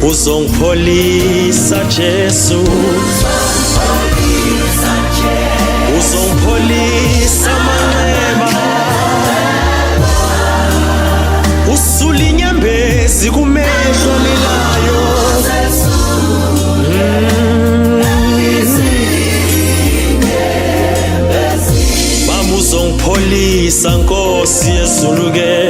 uzongipholisa Jesu, uzongipholisa manxeba, usule inyembezi kumehlo lilayo. Mama uzongipholisa Nkosi yezulu-ke,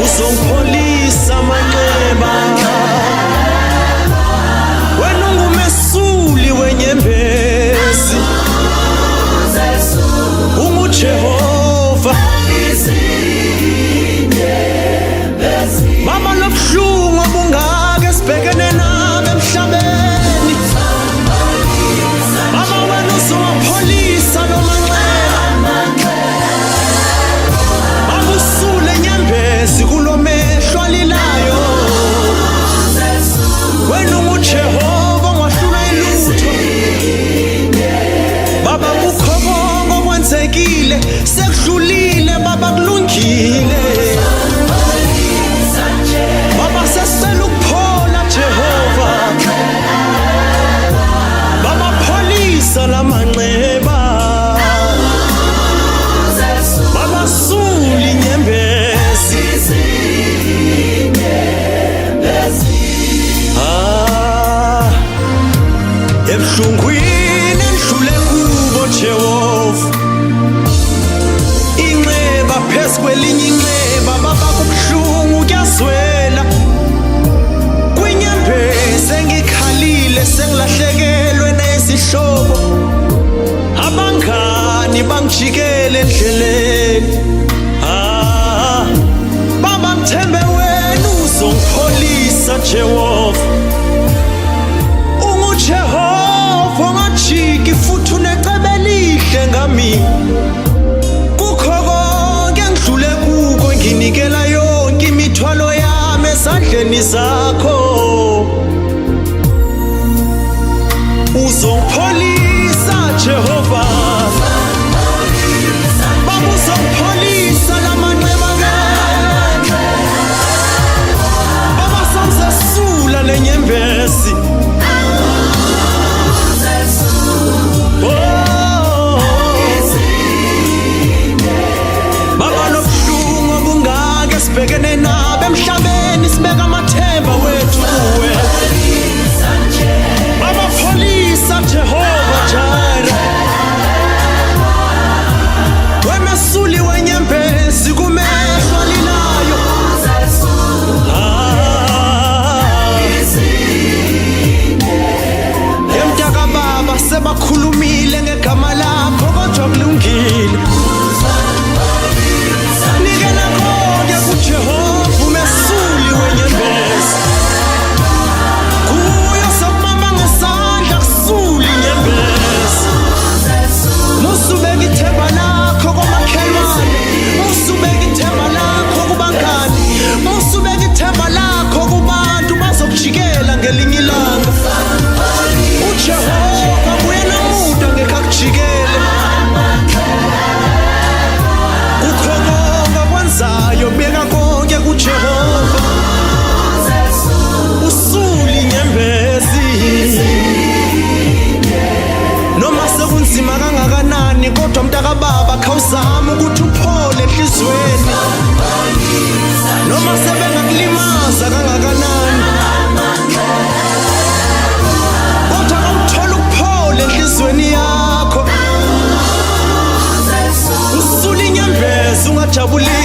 uzongipholisa manxeba, wena ungumesuli wenyembezi, unguJehova. Mama lobuhlungu obungaka esibhekene nabo emhlabeni, mama wena uzowapholisa lo manxeba, mama usule inyembezi kulo mehlo alilayo. Wena unguJehova ongahlula ilutho, baba kukho konke okwenzekile sekudlulile baba, kulungile baba, sesicela ukuphola Jehova, baba pholisa la manxeba, baba sule inyembezi. Ebuhlungwini endlule kubo Jehova, inxeba phezu kwelinye inxeba baba, kubuhlungu kuyazwela. Kwinyembezi engikhalile sengilahlekelwe nezihlobo, abangani bangijikele endleleni. Baba ngithembe wena uzongipholisa Jehova, unguJehova ongajiki futhi unecebo elihle ngami. Kukho konke engidlule kuko nginikela yonke imithwalo yami ezandleni zakho, uzongipholisa Jehova, baba uzongipholisa la manxeba baba, sengizesula le nyembezi. Baba lobuhlungu obungaka esibhekene nabo emhlabeni, sibeka amathemba wethu kuwe. Baba pholisa Jehova Jire, wemesuli wenyembezi kumehlo alilayo. Emdaka baba sebakhulumile ngegama lakho kodwa kulungile. Nikela konke kuJehova umesuli wenyembezi, kuyo sokubamba ngesandla kusule inyembezi. Musubeka ithemba lakho komakhelwane, musubeka ithemba lakho kubangani, musubeka ithemba lakho kubantu bazokujikela ngelinye ilanga. uJehova buye namuda ngeke akujikele, kukho konke akwenzayo beka konke kuJehova, usule inyembezi. Noma sekunzima kangakanani kodwa mntaka baba khawuzama ukuthi uphole enhlizweni, noma sebengakulimaza kangakanani kodwa awuthola ukuphola enhlizweni yakho. Usule inyembezi ungajabulile